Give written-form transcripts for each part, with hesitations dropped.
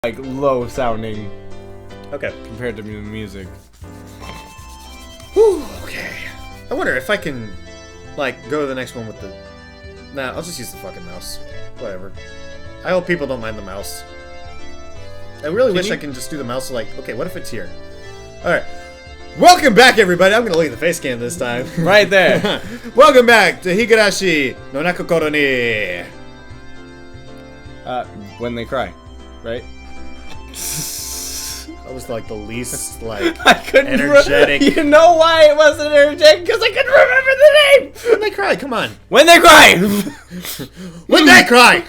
like low sounding Okay. compared to music. Whew, okay. I wonder if I can, like, go to the next one with the... Nah, I'll just use the fucking mouse. Whatever. I hope people don't mind the mouse. I really wish I can just do the mouse like, okay, what if it's here? Alright. Welcome back, everybody. I'm gonna leave the face cam this time. Right there. Welcome back to Higurashi no Nakokoro ni. When they cry, right? That was like the least like I couldn't energetic. You know why it wasn't energetic? Because I couldn't remember the name. When they cry, come on. When they cry. When they cry.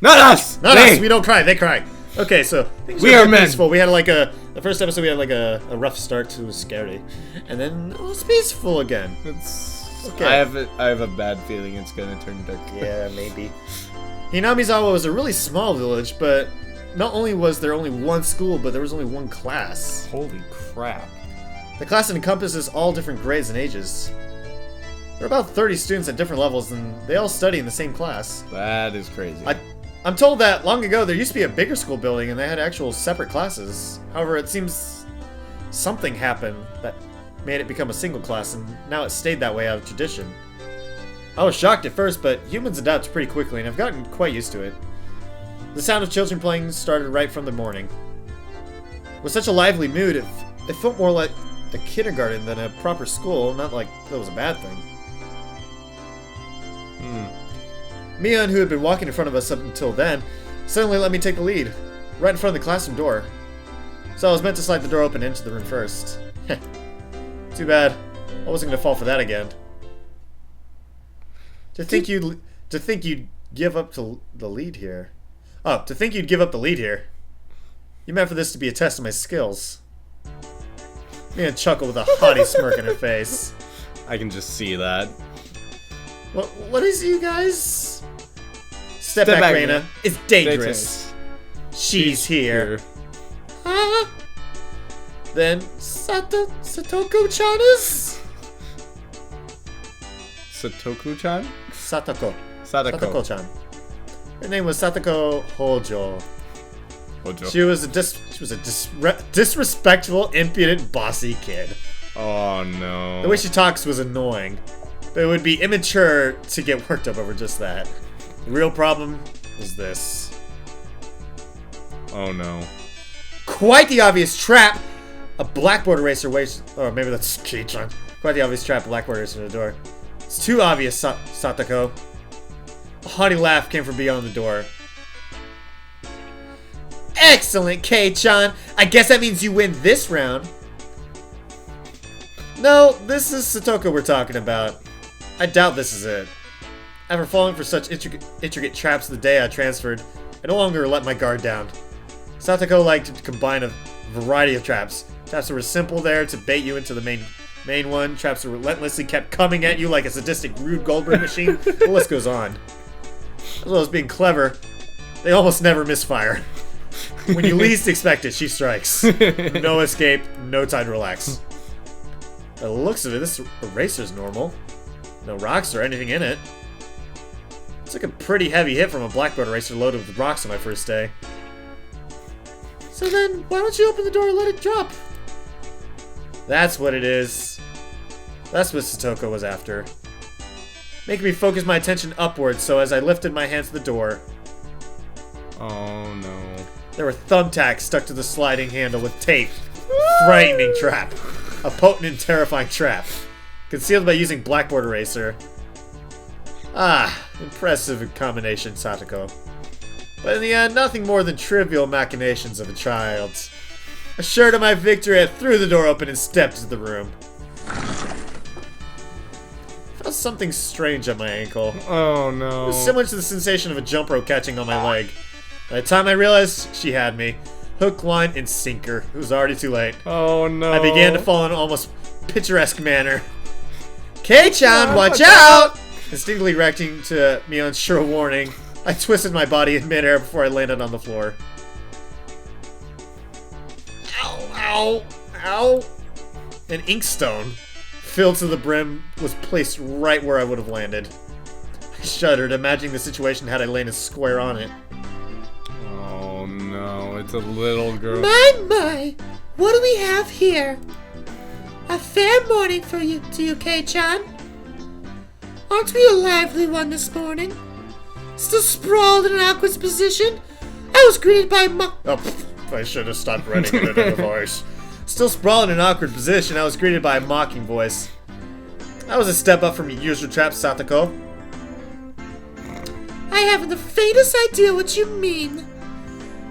Not us. Not they. us. We don't cry. They cry. Okay, so We are men. peaceful. We had like the first episode. We had like a rough start. It was scary, and then it was peaceful again. It's Okay. I have a bad feeling it's gonna turn dark. Yeah, maybe. Hinamizawa was a really small village, but not only was there only one school, but there was only one class. Holy crap. The class encompasses all different grades and ages. There are about 30 students at different levels, and they all study in the same class. That is crazy. I'm told that long ago there used to be a bigger school building and they had actual separate classes. However, it seems something happened that made it become a single class, and now it stayed that way out of tradition. I was shocked at first, but humans adapt pretty quickly, and I've gotten quite used to it. The sound of children playing started right from the morning. With such a lively mood, it felt more like a kindergarten than a proper school, not like that was a bad thing. Mion, who had been walking in front of us up until then, suddenly let me take the lead, right in front of the classroom door. So I was meant to slide the door open into the room first. Too bad. I wasn't going to fall for that again. To think you'd give up the lead here. Oh, to think you'd give up the lead here. You meant for this to be a test of my skills. Mion chuckled with a haughty smirk on her face. I can just see that. What is you guys? Step back, Reina. It's dangerous. She's here. Huh? Then Satoko-chan is? Satoku-chan? Satoko. Sadako. Satoko-chan. Her name was Satoko Hojo. Hojo. She was a disrespectful, impudent, bossy kid. Oh no. The way she talks was annoying, but it would be immature to get worked up over just that. The real problem was this. Oh no. Quite the obvious trap! A blackboard eraser waits. Or maybe that's Kei-chan. Quite the obvious trap, a blackboard eraser in the door. It's too obvious, Satoko. A haughty laugh came from beyond the door. Excellent, Kei-chan! I guess that means you win this round. No, this is Satoko we're talking about. I doubt this is it. After falling for such intricate traps the day I transferred, I no longer let my guard down. Satoko liked to combine a variety of traps. Traps that were simple there to bait you into the main one. Traps that relentlessly kept coming at you like a sadistic Rube Goldberg machine. The list goes on. As well as being clever, they almost never misfire. When you least expect it, she strikes. No escape, no time to relax. By the looks of it, this eraser's normal. No rocks or anything in it. It's like a pretty heavy hit from a blackboard eraser loaded with rocks on my first day. So then, why don't you open the door and let it drop? That's what it is. That's what Satoko was after. Making me focus my attention upwards, so as I lifted my hand to the door... Oh no. There were thumbtacks stuck to the sliding handle with tape. Frightening trap. A potent and terrifying trap. Concealed by using blackboard eraser. Ah, impressive combination, Satoko. But in the end, nothing more than trivial machinations of a child. Assured of my victory, I threw the door open and stepped into the room. Felt something strange on my ankle. Oh no. It was similar to the sensation of a jump rope catching on my leg. By the time I realized she had me, hook, line, and sinker. It was already too late. Oh no. I began to fall in an almost picturesque manner. Kei-chan, watch out! Instinctively reacting to Mion's sure warning, I twisted my body in midair before I landed on the floor. Ow, ow, ow! An inkstone, filled to the brim, was placed right where I would have landed. I shuddered, imagining the situation had I landed square on it. Oh no. it's a little girl. My, what do we have here? A fair morning for you, Kyuute-chan. Aren't we a lively one this morning? Still sprawled in an awkward position? I was greeted by I should have stopped writing it in a voice. Still sprawled in an awkward position, I was greeted by a mocking voice. That was a step up from your usual trap, Satoko. I haven't the faintest idea what you mean.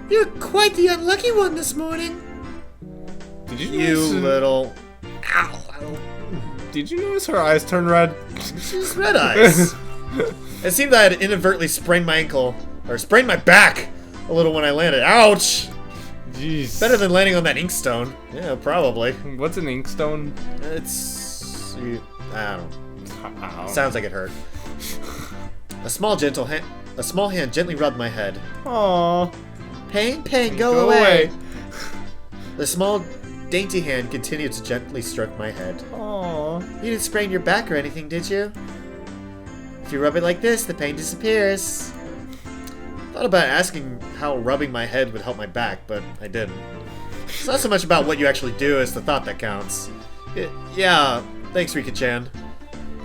You're quite the unlucky one this morning. Did you You notice, little... Did you notice her eyes turn red? She's red eyes. It seemed that I had inadvertently sprained my ankle, or sprained my back a little when I landed. Ouch! Jeez. Better than landing on that inkstone. Yeah, probably. What's an inkstone? It's... I don't know. Ow. Sounds like it hurt. A small hand gently rubbed my head. Aww. Pain, go away. The small, dainty hand continued to gently stroke my head. Aww. You didn't sprain your back or anything, did you? If you rub it like this, the pain disappears. Thought about asking how rubbing my head would help my back, but I didn't. It's not so much about what you actually do as the thought that counts. Yeah, thanks, Rika-chan.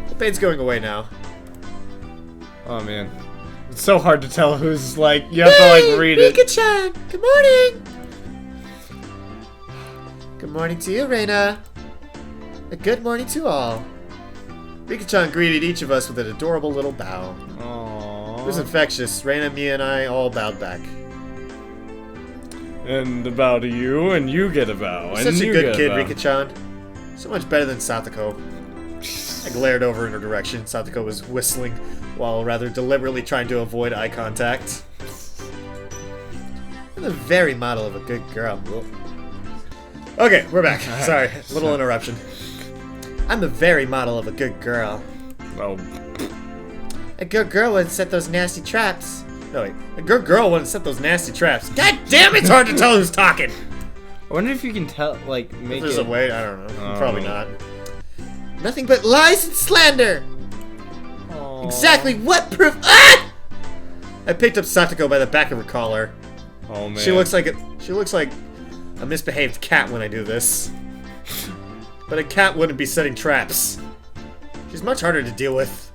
The pain's going away now. Oh man. It's so hard to tell who's like, you have to like read it. Rika-chan, good morning. Good morning to you, Reina. A good morning to all. Rika-chan greeted each of us with an adorable little bow. Aww. It was infectious. Reina, me, and I all bowed back. And a bow to you, and you get a bow. You're and such a you good get kid, bow. Rika-chan. So much better than Satoko. I glared over in her direction. Satoko was whistling while rather deliberately trying to avoid eye contact. I'm the very model of a good girl. Okay, we're back. Sorry, little interruption. I'm the very model of a good girl. Oh. A good girl wouldn't set those nasty traps. No, wait. A good girl wouldn't set those nasty traps. God damn, it's hard to tell who's talking! I wonder if you can tell, like, make If there's it... a way, I don't know. Oh. Probably not. Nothing but lies and slander! Aww. Exactly what proof? Ah! I picked up Satoko by the back of her collar. Oh man. She looks like a misbehaved cat when I do this. But a cat wouldn't be setting traps. She's much harder to deal with.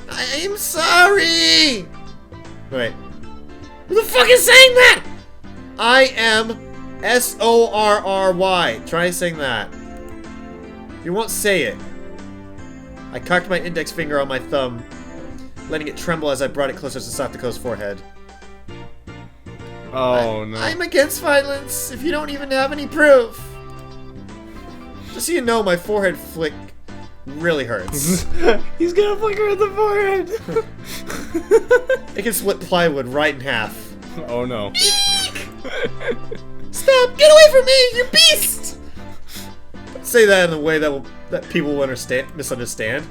I'm sorry! Wait. Who the fuck is saying that? I am S-O-R-R-Y. Try saying that. You won't say it. I cocked my index finger on my thumb, letting it tremble as I brought it closer to Satoko's forehead. Oh no. I'm against violence if you don't even have any proof. Just so you know, my forehead flick really hurts. He's gonna flick her in the forehead. It can split plywood right in half. Oh no. Stop! Get away from me, you beast! Say that in a way that people will misunderstand.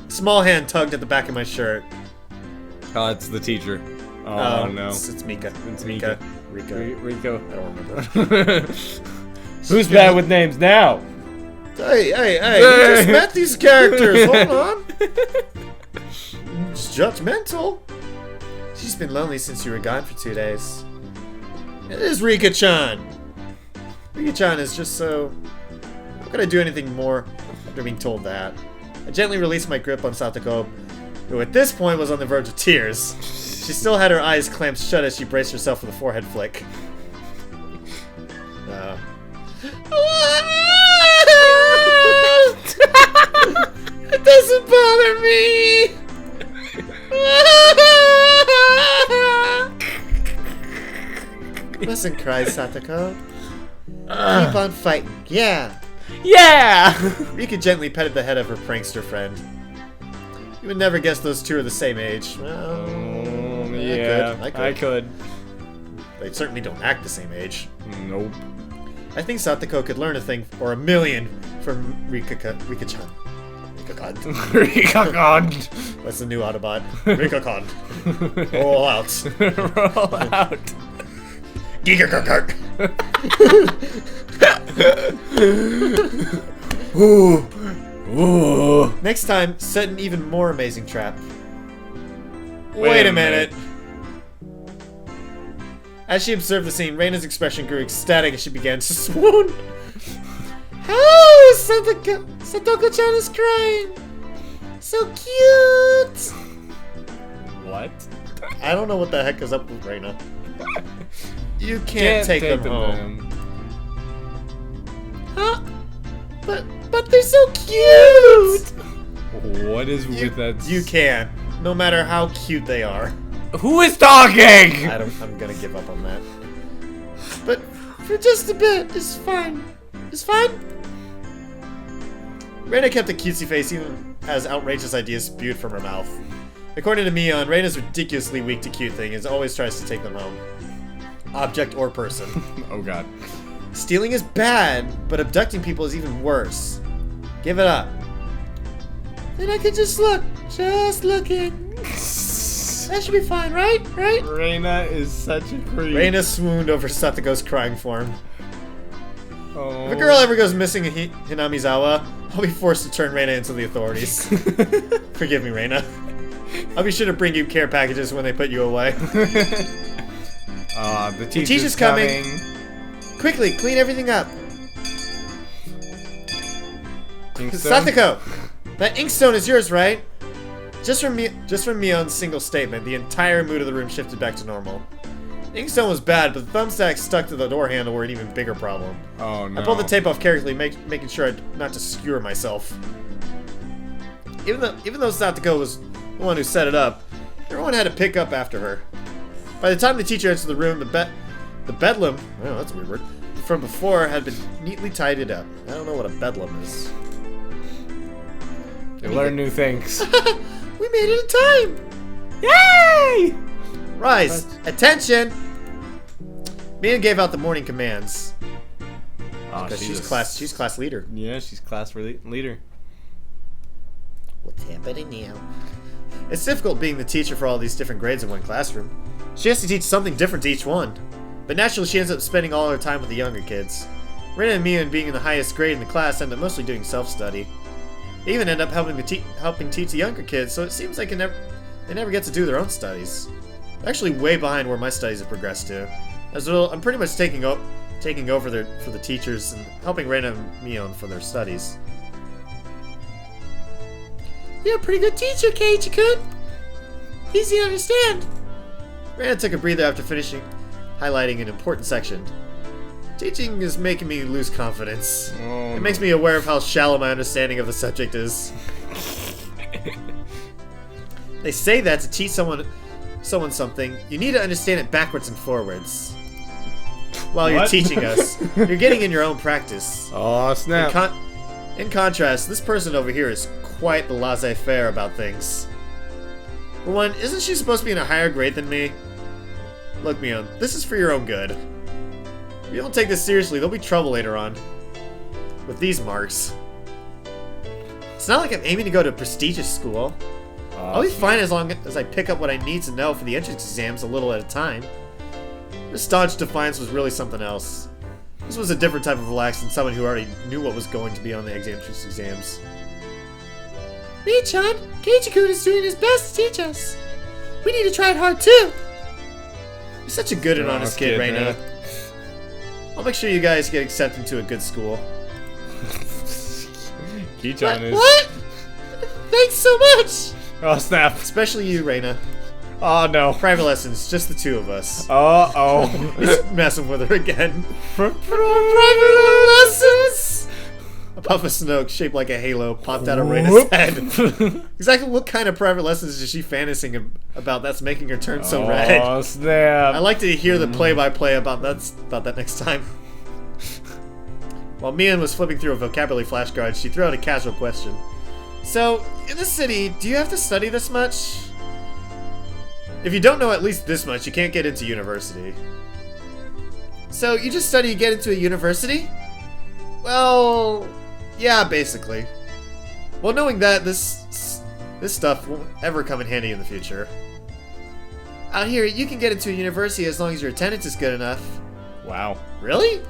Small hand tugged at the back of my shirt. Oh, it's the teacher. Oh no. It's Mika. It's Mika. Mika. Rico. Rico. I don't remember. Who's bad with names now? Hey, we just met these characters. Hold on. It's judgmental. She's been lonely since you were gone for 2 days. It is Rika-chan. Rika-chan is just so... How could I do anything more after being told that? I gently released my grip on Satoko, who at this point was on the verge of tears. She still had her eyes clamped shut as she braced herself for the forehead flick. It doesn't bother me! You mustn't cry, Satoko. Keep on fighting, yeah! Yeah! Rika gently petted the head of her prankster friend. You would never guess those two are the same age. Well, yeah, I I could. They certainly don't act the same age. Nope. I think Satoko could learn a thing or a million from Rika-chan. Rika-chan. Rika-chan. That's the new Autobot. Rika-chan. Roll out. Roll out. Giga-kart. Ooh. Ooh. Next time, set an even more amazing trap. Wait a minute. As she observed the scene, Reina's expression grew ecstatic as she began to swoon. Oh, Satoko-chan is crying. So cute. What? I don't know what the heck is up with Reina. You can't take them home. Huh? But they're so cute. What is with that? You can't, no matter how cute they are. Who is talking? I'm gonna give up on that. But for just a bit, it's fine. It's fine. Reina kept a cutesy face even as outrageous ideas spewed from her mouth. According to Mion, Reina's ridiculously weak to cute things and always tries to take them home. Object or person. Oh god. Stealing is bad, but abducting people is even worse. Give it up. Then I can just look. Just looking. That should be fine, right? Right? Reina is such a creep. Reina swooned over Satoko's crying form. Oh. If a girl ever goes missing in Hinamizawa, I'll be forced to turn Reina into the authorities. Forgive me, Reina. I'll be sure to bring you care packages when they put you away. The teacher's coming. Quickly, clean everything up. Inkstone? Satoko! That inkstone is yours, right? Just from Mion's single statement, the entire mood of the room shifted back to normal. Inkstone was bad, but the thumbtack stuck to the door handle were an even bigger problem. Oh no. I pulled the tape off carefully, making sure not to skewer myself. Even though Satoko was the one who set it up, everyone had to pick up after her. By the time the teacher entered the room, the bedlam, oh, that's a weird word, from before had been neatly tidied up. I don't know what a bedlam is. They learn new things. We made it in time. Yay! Rise! Attention! Mia gave out the morning commands. Oh, Because she's class leader. Yeah, she's class leader. What's happening now? It's difficult being the teacher for all these different grades in one classroom. She has to teach something different to each one. But naturally she ends up spending all her time with the younger kids. Reina and Mia, being in the highest grade in the class, end up mostly doing self-study. They even end up helping teach the younger kids, so it seems like they never get to do their own studies. They're actually way behind where my studies have progressed to. As a result, I'm pretty much taking over for the teachers and helping Reina and Mia for their studies. You're a pretty good teacher, Keiichi-kun. Easy to understand. Reina took a breather after finishing highlighting an important section. Teaching is making me lose confidence. Oh, it makes me aware of how shallow my understanding of the subject is. They say that to teach someone something, you need to understand it backwards and forwards. While you're What? teaching us, you're getting in your own practice. Oh snap! In contrast, this person over here is quite the laissez-faire about things. For one, isn't she supposed to be in a higher grade than me? Look, Mion, this is for your own good. If you don't take this seriously, there'll be trouble later on. With these marks. It's not like I'm aiming to go to a prestigious school. I'll be fine as long as I pick up what I need to know for the entrance exams a little at a time. This staunch defiance was really something else. This was a different type of relax than someone who already knew what was going to be on the entrance exams. Me-chan, Keiichi-kun is doing his best to teach us. We need to try it hard too. You're such a good and honest kid, Reina. man. I'll make sure you guys get accepted into a good school. Keiichi-chan is. What? Thanks so much. Oh snap! Especially you, Reina. Oh no! Private lessons, just the two of us. Oh. He's messing with her again. Private lessons. A puff of smoke shaped like a halo popped out of Reina's head. Exactly what kind of private lessons is she fantasizing about that's making her turn so red? Oh snap! I'd like to hear the play-by-play about that next time. While Mian was flipping through a vocabulary flashcard, she threw out a casual question. So, in the city, do you have to study this much? If you don't know at least this much, you can't get into university. So, you just study to get into a university? Well, yeah, basically. Well, knowing that, this stuff won't ever come in handy in the future. Out here, you can get into a university as long as your attendance is good enough. Wow. Really?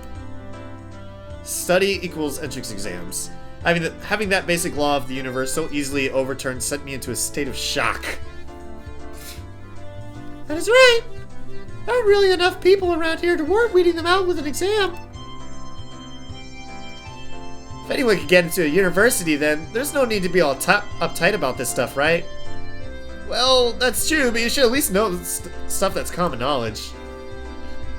Study equals entrance exams. Having that basic law of the universe so easily overturned sent me into a state of shock. That is right. There aren't really enough people around here to warrant weeding them out with an exam. If anyone could get into a university, then there's no need to be all uptight about this stuff, right? Well, that's true, but you should at least know stuff that's common knowledge.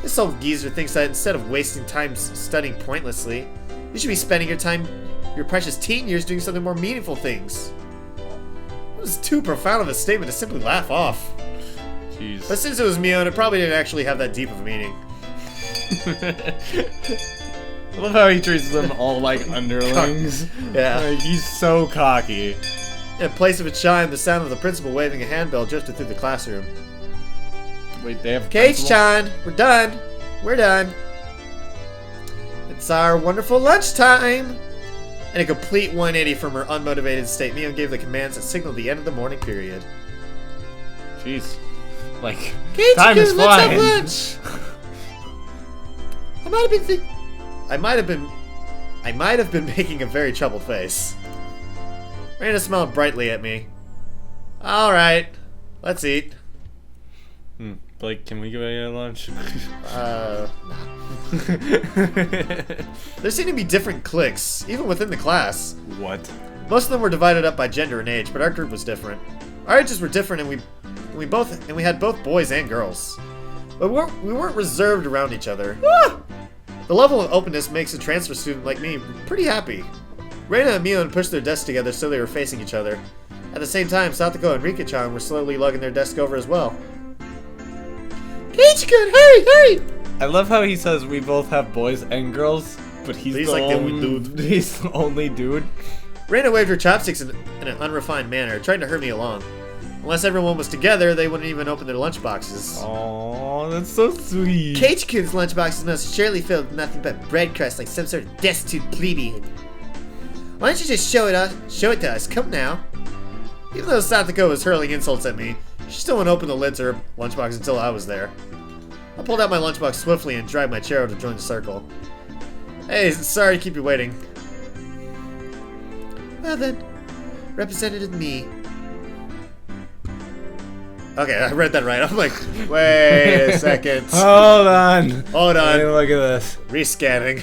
This old geezer thinks that instead of wasting time studying pointlessly, you should be spending your precious teen years doing something more meaningful things. It was too profound of a statement to simply laugh off. Jeez. But since it was Mio, it probably didn't actually have that deep of a meaning. I love how he treats them all like underlings. Yeah. Like, he's so cocky. In place of a chime, the sound of the principal waving a handbell drifted through the classroom. Wait, they have Chan, we're done. We're done. It's our wonderful lunchtime. In a complete 180 from her unmotivated state, Mio gave the commands that signaled the end of the morning period. Jeez. Like, Kate, time is let's flying. have lunch. I might have been making a very troubled face. Raina smiled brightly at me. Alright, let's eat. Blake, can we go get lunch? There seemed to be different cliques, even within the class. What? Most of them were divided up by gender and age, but our group was different. Our ages were different, and we had both boys and girls. But we weren't reserved around each other. The level of openness makes a transfer student like me pretty happy. Reina and Mion pushed their desks together so they were facing each other. At the same time, Satoko and Rika-chan were slowly lugging their desk over as well. Kate-kun, hurry! I love how he says we both have boys and girls, but he's He's the like the only only dude. He's the only dude. Reina waved her chopsticks in an unrefined manner, trying to hurry me along. Unless everyone was together, they wouldn't even open their lunchboxes. Aww, that's so sweet. Kate-kun's lunchbox is most surely filled with nothing but bread crust like some sort of destitute plebeian. Why don't you just show it to us? Come now. Even though Satoko was hurling insults at me, she still wouldn't open the lid to her lunchbox until I was there. I pulled out my lunchbox swiftly and dragged my chair over to join the circle. Hey, sorry to keep you waiting. Well then, Representative me. Okay, I read that right. I'm like, wait a second. Hold on. Hold on. Hey, look at this. Rescanning.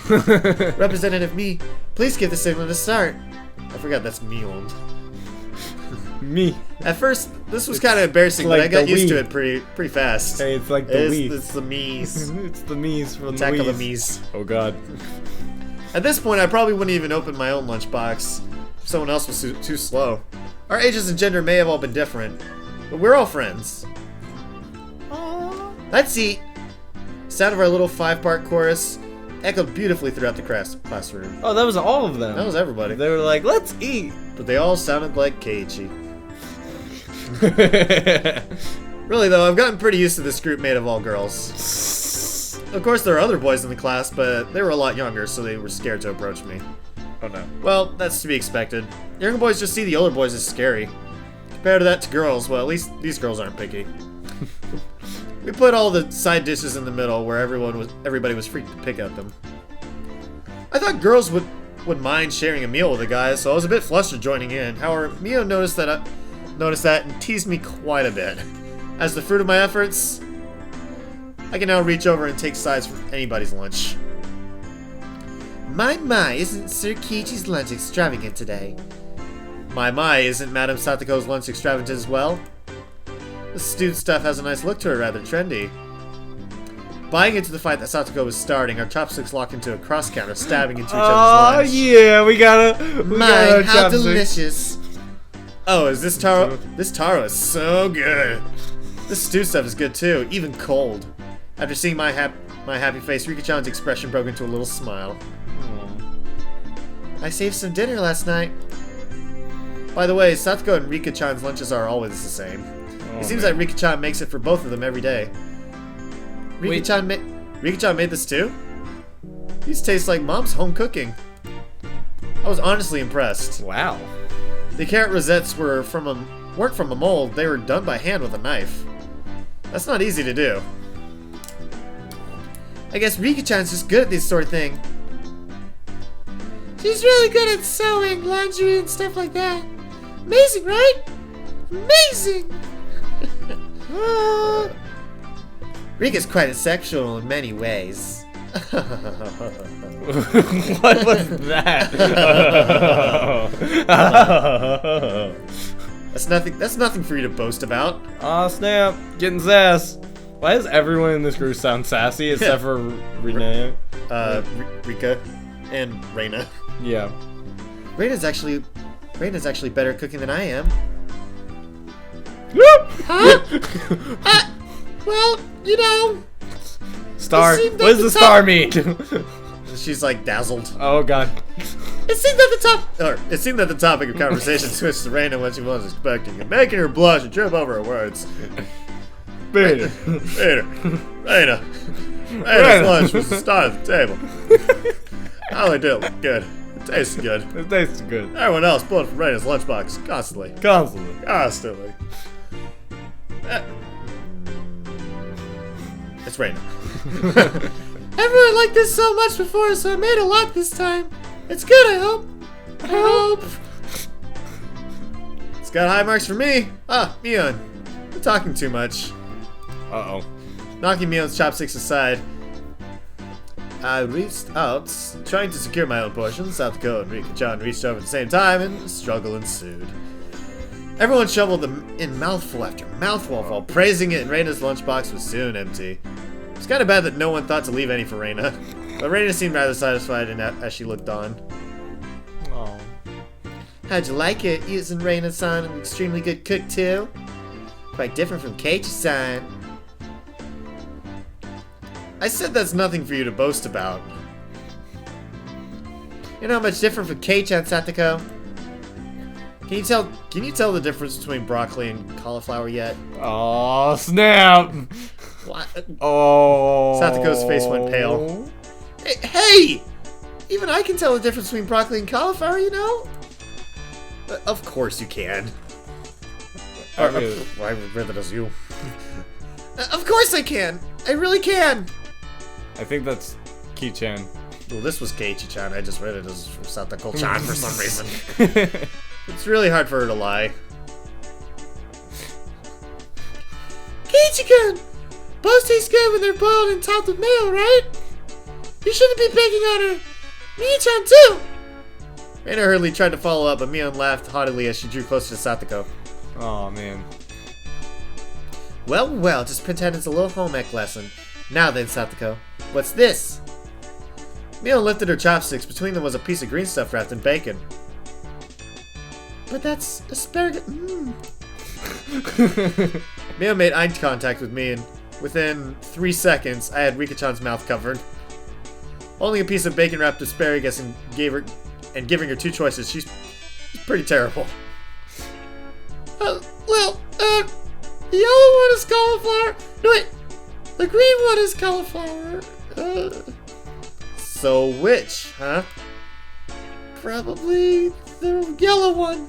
Representative me, please give the signal to start. I forgot that's me old. Me. At first, this was kind of embarrassing, Like but I got the used to Wii. it pretty fast. Hey, it's like the Wii. It's the me's. It's the me's from Attack the of the Wii's. me's. Oh god. At this point, I probably wouldn't even open my own lunchbox if someone else was too slow. Our ages and gender may have all been different, but we're all friends. Aww. Let's eat. The sound of our little 5-part chorus echoed beautifully throughout the classroom. Oh, that was all of them. That was everybody. They were like, let's eat. But they all sounded like Keiichi. Really though, I've gotten pretty used to this group made of all girls. Of course there are other boys in the class, but they were a lot younger, so they were scared to approach me. Oh no. Well, that's to be expected. Younger boys just see the older boys as scary. Compared to that to girls, well, at least these girls aren't picky. We put all the side dishes in the middle where everybody was free to pick at them. I thought girls would mind sharing a meal with the guys, so I was a bit flustered joining in. However, Mio noticed that and teased me quite a bit. As the fruit of my efforts, I can now reach over and take sides for anybody's lunch. My, isn't Sir Kiichi's lunch extravagant today? My, isn't Madame Satoko's lunch extravagant as well? The stewed stuff has a nice look to it, rather trendy. Buying into the fight that Satoko was starting, our chopsticks locked into a cross counter, stabbing into each other's lunch. Oh yeah, we got My, our how chopsticks. delicious. Oh, is this taro? This taro is so good. This stew stuff is good too, even cold. After seeing my happy face, Rika-chan's expression broke into a little smile. I saved some dinner last night. By the way, Satoko and Rika-chan's lunches are always the same. It seems like Rika-chan makes it for both of them every day. Rika-chan made this too? These taste like Mom's home cooking. I was honestly impressed. Wow. The carrot rosettes weren't from a mold, they were done by hand with a knife. That's not easy to do. I guess Rika-chan's just good at this sort of thing. She's really good at sewing, laundry, and stuff like that. Amazing, right? Amazing! Rika's quite sexual in many ways. What was that? That's nothing for you to boast about. Aw, snap. Getting sass. Why does everyone in this group sound sassy except for Renee? Rika and Reina. Yeah. Reina's actually better at cooking than I am. Huh? Well, you know. Star. It seemed What does the star mean? She's like dazzled. Oh god. It seemed at the top. It seemed that the topic of conversation switched to Reina when she wasn't expecting it, making her blush and trip over her words. Peter. Reina's lunch was the star of the table. Not only did it look good, it tasted good. It tastes good. Everyone else pulled from Reina's lunchbox constantly. Constantly. It's Reina. Everyone liked this so much before, so I made a lot this time. It's good, I hope. I hope. It's got high marks for me. Ah, Mion. You're talking too much. Uh-oh. Knocking Mion's chopsticks aside, I reached out, trying to secure my own portion. Satoko and Rika-chan reached over at the same time, and a struggle ensued. Everyone shoveled in mouthful after mouthful while praising it, and Reina's lunchbox was soon empty. It's kind of bad that no one thought to leave any for Reina, but Reina seemed rather satisfied as she looked on. Oh. How'd you like it? Using Reina-san, an extremely good cook too? Quite different from Keiichi-san. I said that's nothing for you to boast about. You're not much different from Kei-chan, Satoko. Can you tell the difference between broccoli and cauliflower yet? Oh, snap! What? Oh. Satoko's face went pale. Hey! Even I can tell the difference between broccoli and cauliflower, you know? Of course you can. Why rather does you? Of course I can! I really can! I think that's Ki-chan. Well, this was Keiichi-chan. I just read it as Satoko-chan for some reason. It's really hard for her to lie. Keiichi-kun! Both taste good when they're boiled and topped with mayo, right? You shouldn't be picking on her. Mii-chan too! Reina hurriedly tried to follow up, but Mion laughed haughtily as she drew closer to Satoko. Oh man. Well, just pretend it's a little home ec lesson. Now then, Satoko, what's this? Mion lifted her chopsticks. Between them was a piece of green stuff wrapped in bacon. But that's asparagus. Mion made eye contact with me, and within 3 seconds, I had Rika-chan's mouth covered. Holding a piece of bacon-wrapped asparagus and giving her 2 choices, she's pretty terrible. The yellow one is cauliflower. No, wait. The green one is cauliflower. So which, huh? Probably the yellow one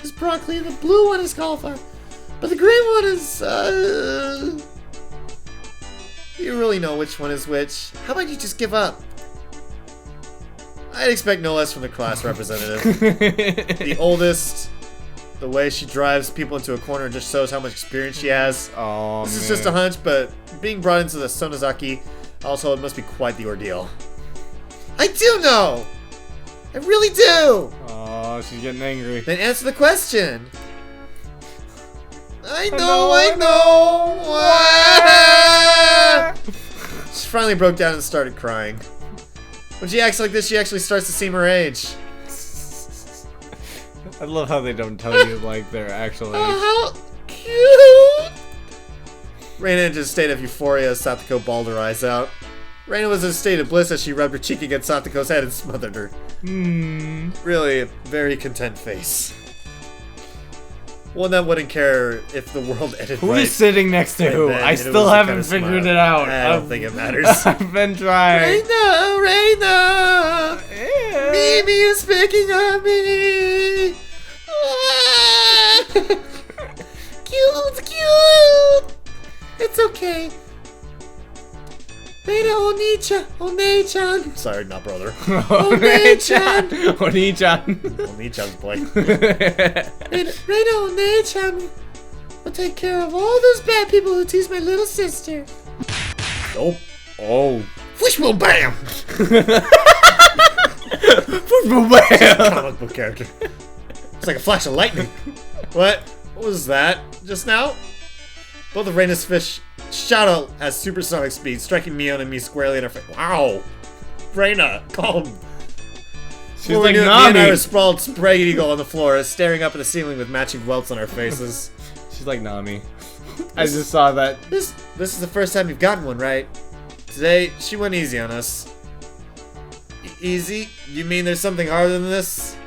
is broccoli and the blue one is cauliflower. But the green one is, You really know which one is which. How about you just give up? I'd expect no less from the class representative. The oldest. The way she drives people into a corner just shows how much experience she has. Oh, This man. is just a hunch, but being brought into the Sonozaki household must be quite the ordeal. I do know! I really do! Oh, she's getting angry. Then answer the question. I know! She finally broke down and started crying. When she acts like this, she actually starts to seem her age. I love how they don't tell you, like, their actual age. how cute! Reina entered a state of euphoria as Satoko bawled her eyes out. Reina was in a state of bliss as she rubbed her cheek against Satoko's head and smothered her. Really, a very content face. One that wouldn't care if the world ended Who right. is sitting next to who? then I it still was a haven't kind of figured smile. it out. I don't think it matters. I've been trying. Reina! Yeah. Mimi is picking on me! Cute! It's okay. Reina, Oni-chan. Sorry, not brother. Oni-chan. Oni-chan. Oni-chan's boy. Reina, Oni-chan will take care of all those bad people who tease my little sister. Oh. Oh. Fishbowl bam! Football bam! Comic book character. It's like a flash of lightning. What? What was that just now? Both of Reina's fish shot out at supersonic speed, striking Mion and me squarely in our face. Wow! Reina, calm. She's like Nami. Me and I were sprawled spread eagle on the floor, staring up at the ceiling with matching welts on our faces. She's like Nami. I just saw that. This is the first time you've gotten one, right? Today, she went easy on us. Easy? You mean there's something harder than this?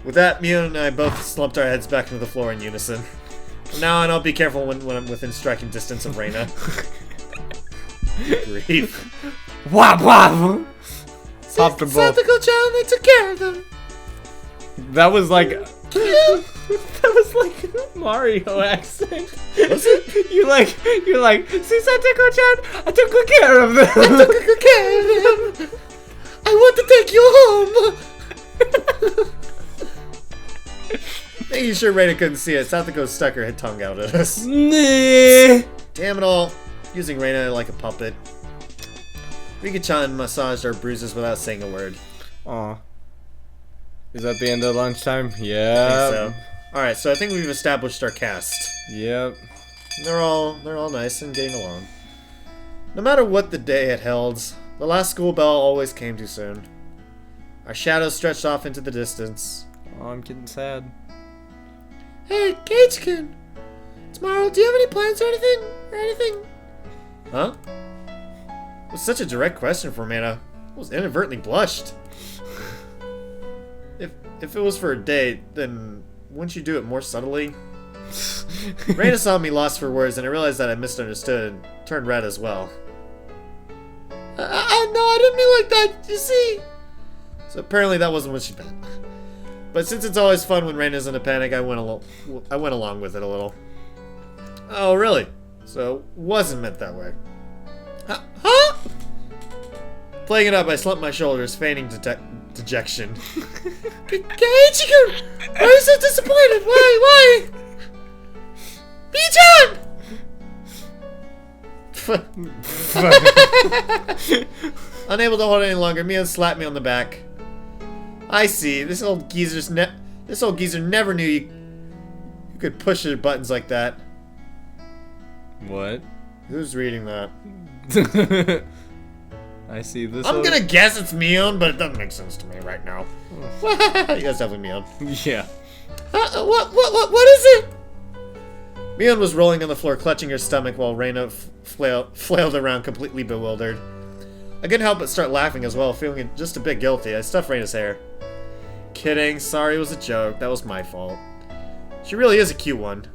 With that, Mion and I both slumped our heads back into the floor in unison. From now on, I'll be careful when I'm within striking distance of Reina. Grief. Wap wap! Pop the ball. Satoko-chan, they took care of them. That was like... that was like Mario accent. Was it? You're like, see Satoko-chan, I took good care of them. I took good care of them. I want to take you home. Making sure Reina couldn't see it, Satoko stuck her tongue out at us. Nah. Damn it all. Using Reina like a puppet. Rika-chan massaged our bruises without saying a word. Aw. Is that the end of lunchtime? I think Yeah. so. Alright, so I think we've established our cast. Yep. They're all nice and getting along. No matter what the day had held, the last school bell always came too soon. Our shadows stretched off into the distance. Oh, I'm getting sad. Hey, Gage-kun. Tomorrow, do you have any plans or anything? Huh? It was such a direct question for Mana. I was inadvertently blushed. If it was for a date, then wouldn't you do it more subtly? Reina saw me lost for words, and I realized that I misunderstood and turned red as well. No, I didn't mean like that. You see? So apparently that wasn't what she meant. But since it's always fun when Reina's in a panic, I went along with it a little. Oh, really? So it wasn't meant that way. Huh? Playing it up, I slumped my shoulders, feigning dejection. Gage-kun, why are you so disappointed? Why? B-chan! Unable to hold it any longer, Mion slapped me on the back. I see. This old geezer never knew you could push your buttons like that. What? Who's reading that? I see this. I'm gonna guess it's Mion, but it doesn't make sense to me right now. Yes, definitely Mion. Yeah. What is it? Mion was rolling on the floor, clutching her stomach while Reina flailed around, completely bewildered. I couldn't help but start laughing as well, feeling just a bit guilty. I stuffed Reina's hair. Kidding. Sorry, it was a joke. That was my fault. She really is a cute one.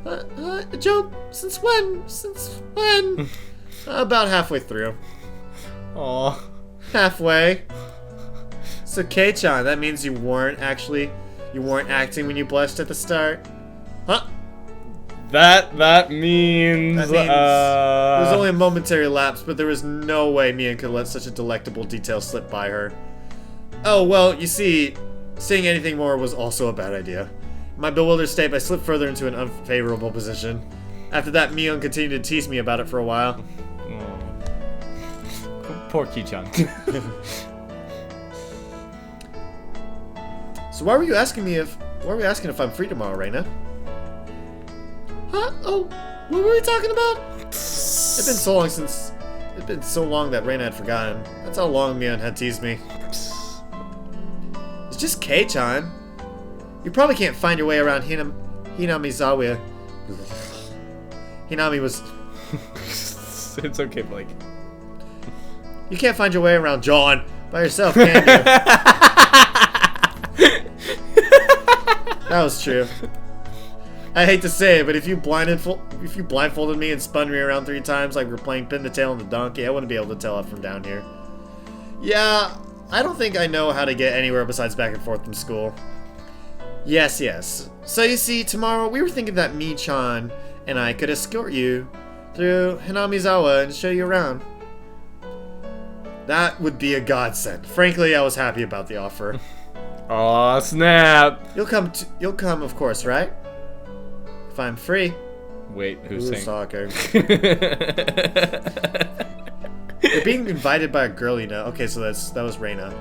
A joke? Since when? About halfway through. Aw. Halfway. So, Kei-chan, that means you weren't acting when you blushed at the start? Huh? That means. That means it was only a momentary lapse, but there was no way Mion could let such a delectable detail slip by her. Oh, well, you see, saying anything more was also a bad idea. In my bewildered state, I slipped further into an unfavorable position. After that, Mion continued to tease me about it for a while. Poor Ki-chan. So why were you asking if I'm free tomorrow, Reina? Huh? Oh, what were we talking about? It's been so long that Reina had forgotten. That's how long Mion had teased me. It's just Kei-chan. You probably can't find your way around Hinamizawa. Hinami was... It's okay, Blake. You can't find your way around John by yourself, can you? That was true. I hate to say it, but if you blindfolded me and spun me around 3 times like we're playing pin the tail on the donkey, I wouldn't be able to tell it from down here. Yeah, I don't think I know how to get anywhere besides back and forth from school. Yes. So you see, tomorrow we were thinking that Mi-chan and I could escort you through Hinamizawa and show you around. That would be a godsend. Frankly, I was happy about the offer. Aw, snap. You'll come, of course, right? If I'm free. Wait, who's saying? talking? You're being invited by a girl you know. Okay, so that was Reina.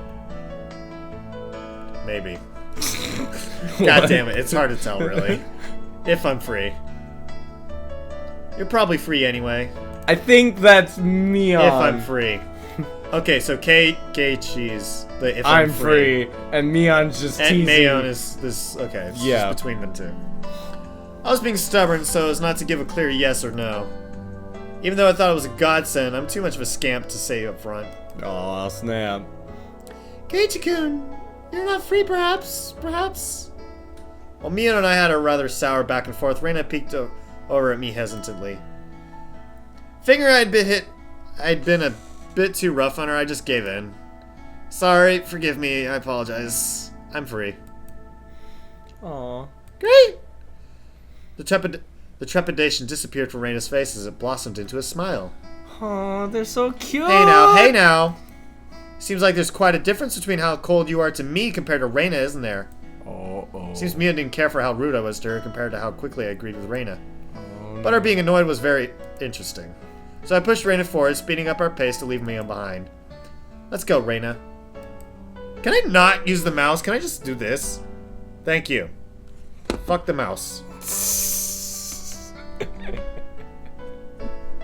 Maybe. God damn it, it's hard to tell, really. If I'm free. You're probably free anyway. I think that's Mion. If I'm free. Okay, so K Cheese. The if I'm free. And Mion's just and teasing. Mayon is this. Okay, it's just between them two. I was being stubborn so as not to give a clear yes or no. Even though I thought it was a godsend, I'm too much of a scamp to say up front. Oh, snap. Keiichi-kun, you're not free, perhaps? Perhaps? While Mion and I had a rather sour back and forth, Reina peeked over at me hesitantly. Figuring I'd been a bit too rough on her, I just gave in. Sorry, forgive me, I apologize. I'm free. Aw. Great! The trepidation disappeared from Reina's face as it blossomed into a smile. Aw, they're so cute. Hey now. Seems like there's quite a difference between how cold you are to me compared to Reina, isn't there? Oh. Seems Mia didn't care for how rude I was to her compared to how quickly I agreed with Reina. Oh, But her being annoyed was very interesting. So I pushed Reina forward, speeding up our pace to leave Mia behind. Let's go, Reina. Can I not use the mouse? Can I just do this? Thank you. Fuck the mouse.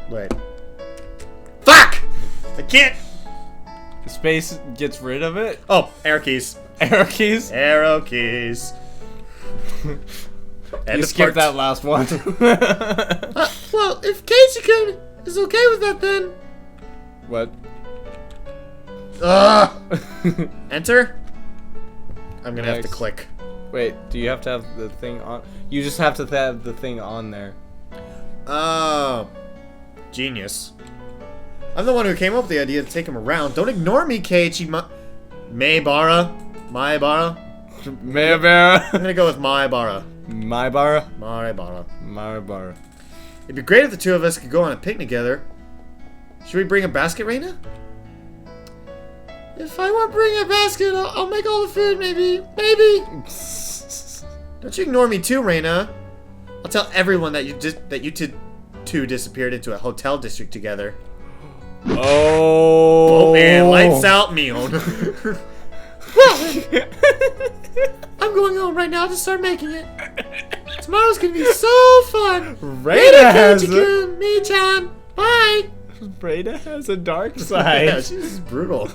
Wait. Fuck! I can't! Space gets rid of it? Oh, arrow keys. Arrow keys? Arrow keys. You skipped that last one. Well, if Keiichi-kun is okay with that, then... What? Ugh! Enter? I'm gonna have to Next. click. Wait, do you have to have the thing on? You just have to have the thing on there. Oh. Genius. I'm the one who came up with the idea to take him around. Don't ignore me, Keiichi Maibara. Mayabara. I'm gonna go with Maibara. Maibara? Maibara. Maibara. It'd be great if the two of us could go on a picnic together. Should we bring a basket, Reina? If I won't bring a basket, I'll make all the food, maybe. Maybe! Don't you ignore me too, Reina. I'll tell everyone that you two disappeared into a hotel district together. Oh. Oh man, lights out, Mion. Well, I'm going home right now to start making it. Tomorrow's gonna be so fun. Reina has Keiichi-kun, me-chan, bye! Reina has a dark Yeah, side. she's brutal.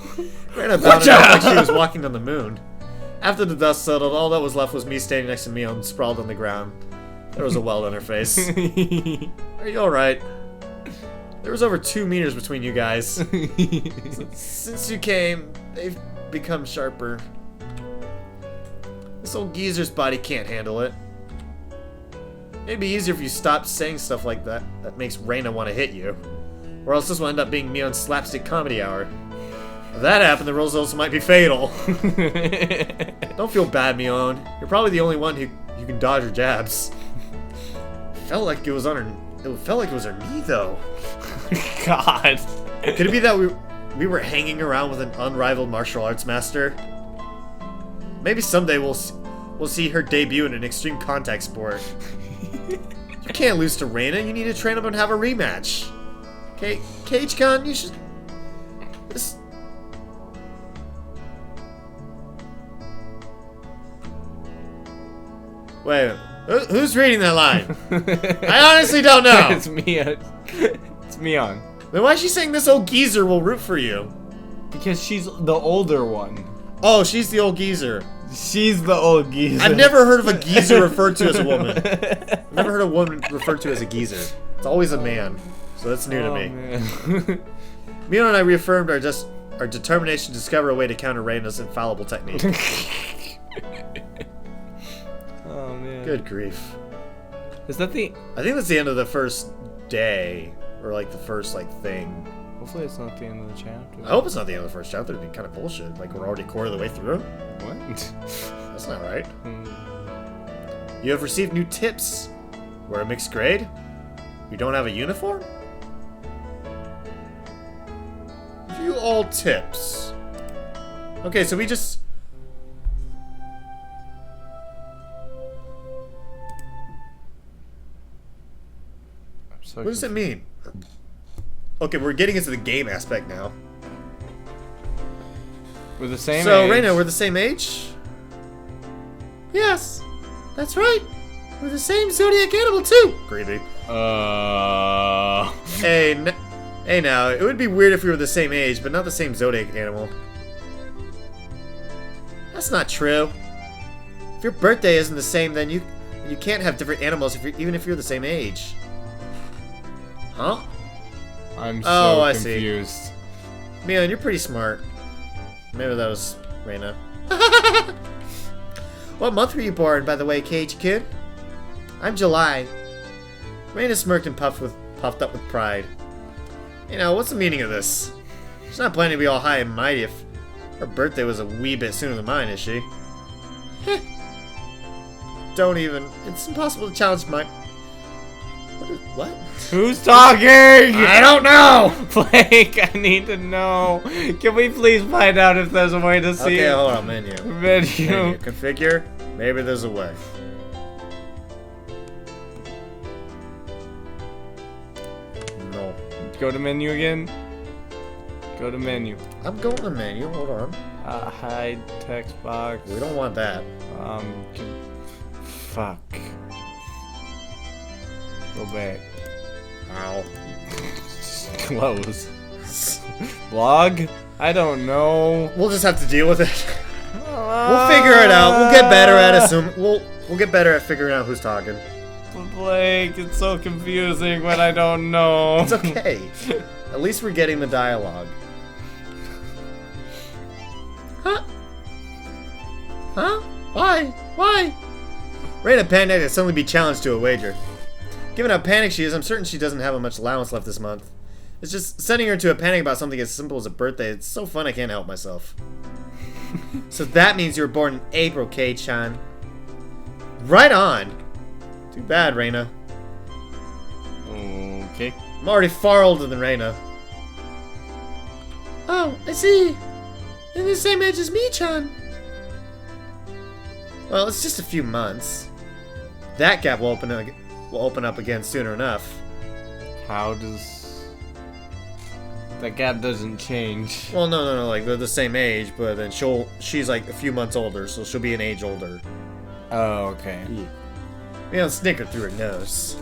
Reina bounded out like she was walking on the moon. After the dust settled, all that was left was me standing next to Mion, sprawled on the ground. There was a welt on her face. Are you alright? There was over 2 meters between you guys. Since you came, they've become sharper. This old geezer's body can't handle it. It'd be easier if you stopped saying stuff like that that makes Reina want to hit you. Or else this will end up being Mion's slapstick comedy hour. If that happened, the results might be fatal. Don't feel bad, Mion. You're probably the only one who can dodge her jabs. Felt like it was on her. It felt like it was her knee, though. God. Could it be that we were hanging around with an unrivaled martial arts master? Maybe someday we'll see her debut in an extreme contact sport. You can't lose to Reina. You need to train up and have a rematch. Okay, Keiichi-kun, you should. This. Wait, who's reading that line? I honestly don't know. It's Mia. It's Mion. Then why is she saying this old geezer will root for you? Because she's the older one. Oh, she's the old geezer. She's the old geezer. I've never heard of a geezer referred to as a woman. I've never heard a woman referred to as a geezer. It's always a man. So that's new to me. Man. Mion and I reaffirmed our determination to discover a way to counter Reina's infallible technique. Oh man. Good grief. Is that the? I think that's the end of the first day. Or like the first thing. Hopefully it's not the end of the chapter. I hope it's not the end of the first chapter. It'd be kind of bullshit. Like we're already a quarter of the way through. What? That's not right. You have received new tips. We're a mixed grade? You don't have a uniform? View all tips. Okay, so we just... So What does it mean? Okay, we're getting into the game aspect now. We're the same So, age. Reina, we're the same age? Yes, that's right. We're the same zodiac animal too. Creepy. Hey. Hey now, it would be weird if we were the same age, but not the same zodiac animal. That's not true. If your birthday isn't the same, then you can't have different animals even if you're the same age. Huh? I'm Oh, so I see. confused. Mion, you're pretty smart. Maybe that was Reina. What month were you born, by the way, Kage-kun? I'm July. Reina smirked and puffed up with pride. You know, what's the meaning of this? She's not planning to be all high and mighty if her birthday was a wee bit sooner than mine, is she? Don't even. It's impossible to challenge my... What? Who's talking? I don't know! Blake, I need to know. Can we please find out if there's a way to see Okay, it? hold on, menu. Menu. Configure. Maybe there's a way. No. Go to menu again. Go to menu. I'm going to menu. Hold on. Hide text box. We don't want that. Fuck. Go back. Ow. Close. Log? I don't know. We'll just have to deal with it. We'll figure it out. We'll get better at We'll get better at figuring out who's talking. Blake, it's so confusing when I don't know. It's okay. At least we're getting the dialogue. Huh? Huh? Why? Why? Reina panicked to suddenly be challenged to a wager. Given how panicked she is, I'm certain she doesn't have much allowance left this month. It's just sending her into a panic about something as simple as a birthday. It's so fun I can't help myself. So that means you were born in April, Kei-chan. Right on. Too bad, Reina. Okay. I'm already far older than Reina. Oh, I see. In the same age as me, Chan. Well, it's just a few months. That gap will open up again sooner enough. How does... That gap doesn't change. Well, no, like they're the same age, but then she's like a few months older, so she'll be an age older. Oh, okay. Yeah, snickered through her nose.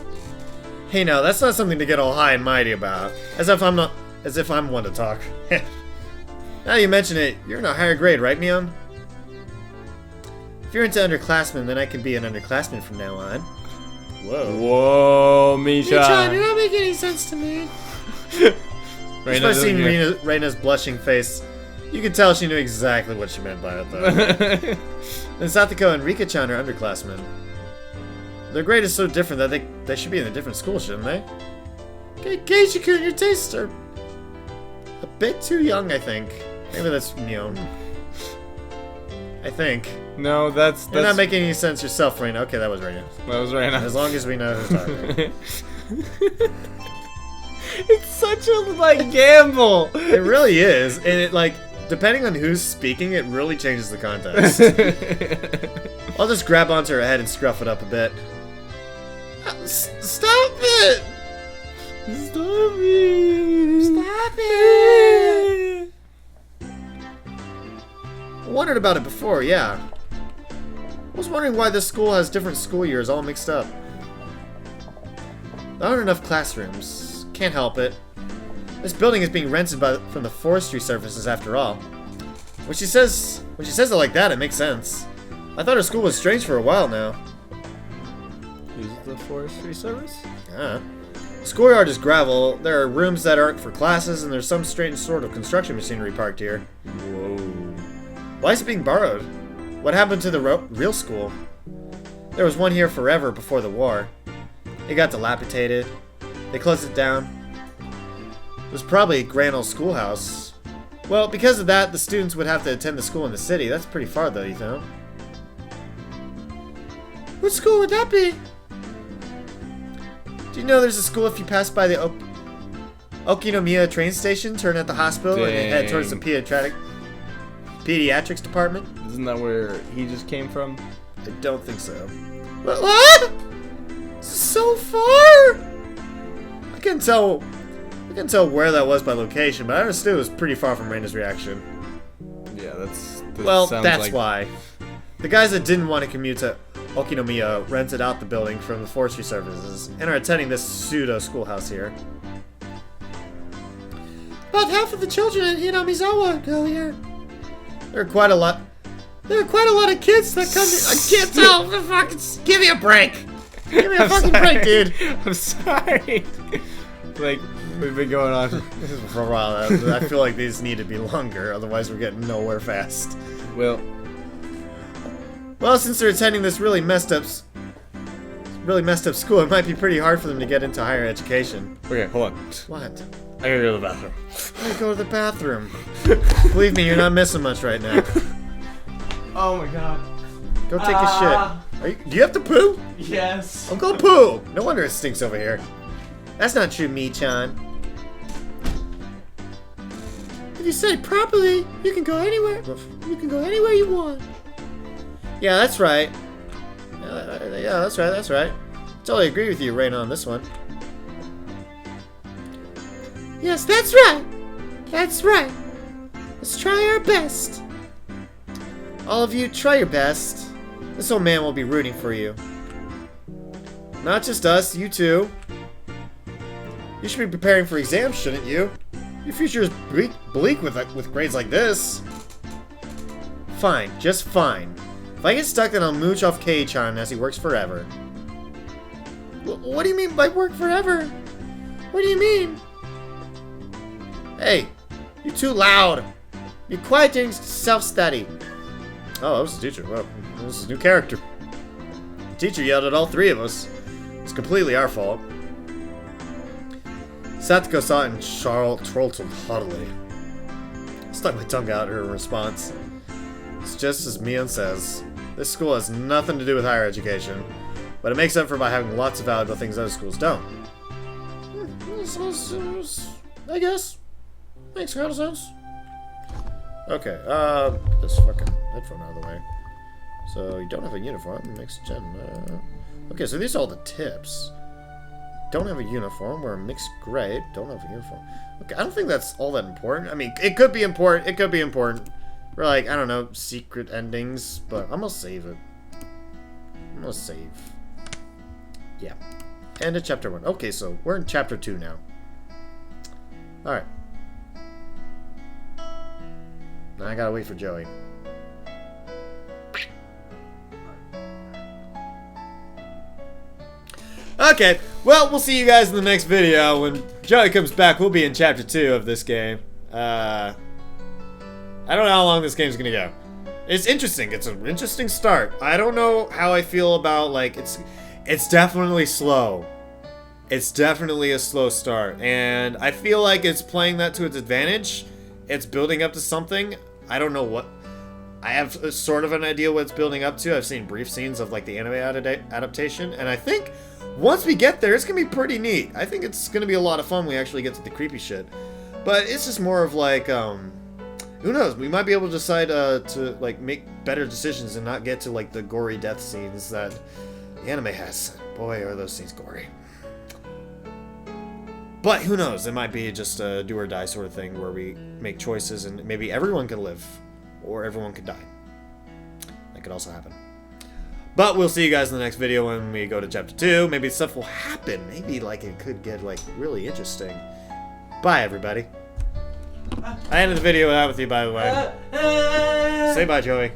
Hey, now that's not something to get all high and mighty about. As if I'm one to talk. Now you mention it, you're in a higher grade, right, Mion? If you're into underclassmen, then I can be an underclassman from now on. Whoa. Whoa, Misha. Chan, you're not making any sense to me. Just by seeing Reina's blushing face, you could tell she knew exactly what she meant by it, though. Then Satoko and Rika-chan are underclassmen. Their grade is so different that they should be in a different school, shouldn't they? Keiji-kun, your tastes are... A bit too young, I think. Maybe that's, I think. No, that's... You're not making any sense yourself, Reina. Okay, that was Reina. That was Reina. As long as we know who's talking. It's such a, like, gamble. It really is. And it, like, depending on who's speaking, it really changes the context. I'll just grab onto her head and scruff it up a bit. Stop it! Stop it! Stop it! I wondered about it before, yeah. I was wondering why this school has different school years all mixed up. There aren't enough classrooms. Can't help it. This building is being rented from the forestry services after all. When she says it like that, it makes sense. I thought her school was strange for a while now. Use the forestry service? Yeah. The schoolyard is gravel. There are rooms that aren't for classes, and there's some strange sort of construction machinery parked here. Whoa. Why is it being borrowed? What happened to the real school? There was one here forever before the war. It got dilapidated. They closed it down. It was probably a grand old schoolhouse. Well, because of that, the students would have to attend the school in the city. That's pretty far, though, you know? What school would that be? Do you know there's a school if you pass by the Okinomiya train station, turn at the hospital, and then head towards the pediatrics department? Isn't that where he just came from? I don't think so. What? So far? I couldn't tell where that was by location, but I understood it was pretty far from Reina's reaction. Yeah, Well, sounds that's like... why. The guys that didn't want to commute to Okinomiya rented out the building from the forestry services and are attending this pseudo schoolhouse here. About half of the children in Hinamizawa go here. There are quite a lot. There are quite a lot of kids that come here. I can't tell. Fucking give me a break. Give me a fucking break, dude. I'm sorry. Like, we've been going on For a while. I feel like these need to be longer, otherwise we're getting nowhere fast. Well, since they're attending this really messed up school, it might be pretty hard for them to get into higher education. okay, hold on. What? I gotta go to the bathroom. I go to the bathroom. Believe me, you're not missing much right now. Oh my god. Go take a shit. Do you have to poo? Yes. Oh, go poo! No wonder it stinks over here. That's not true, Mi-chan. If you say it properly, you can go anywhere. You can go anywhere you want. Yeah, that's right. Yeah, that's right. Totally agree with you, Reina, on this one. Yes, that's right. That's right. Let's try our best. All of you, try your best. This old man will be rooting for you. Not just us, you too. You should be preparing for exams, shouldn't you? Your future is bleak with grades like this. Fine, just fine. If I get stuck, then I'll mooch off Kei-chan as he works forever. What do you mean by work forever? What do you mean? Hey, you're too loud. Be quiet during self-study. Oh, that was the teacher. Well, this is a new character. The teacher yelled at all three of us. It's completely our fault. Satoko saw it and chortled haughtily. Stuck my tongue out at her response. It's just as Mion says. This school has nothing to do with higher education, but it makes up for by having lots of valuable things other schools don't. I guess. Makes kind of sense. Okay, this fucking headphone out of the way. So, you don't have a uniform, mixed gen. Okay, so these are all the tips. Don't have a uniform, we're a mixed grade, don't have a uniform. Okay, I don't think that's all that important. I mean, it could be important, For like, I don't know, secret endings, but I'm gonna save it. I'm gonna save. Yeah. End of chapter 1. Okay, so we're in chapter 2 now. Alright. Now I gotta wait for Joey. Okay, well, we'll see you guys in the next video. When Joey comes back, we'll be in chapter 2 of this game. I don't know how long this game's gonna go. It's interesting. It's an interesting start. I don't know how I feel about, like, it's definitely slow. It's definitely a slow start. And I feel like it's playing that to its advantage. It's building up to something. I don't know what. I have a, sort of an idea what it's building up to. I've seen brief scenes of, like, the anime adaptation. And I think once we get there, it's gonna be pretty neat. I think it's gonna be a lot of fun when we actually get to the creepy shit. But it's just more of, like, who knows? We might be able to decide to, like, make better decisions and not get to, like, the gory death scenes that the anime has. Boy, are those scenes gory. But who knows? It might be just a do or die sort of thing where we make choices and maybe everyone can live or everyone could die. That could also happen. But we'll see you guys in the next video when we go to chapter 2. Maybe stuff will happen. Maybe, like, it could get, like, really interesting. Bye, everybody. I ended the video out with you, by the way. Say bye, Joey.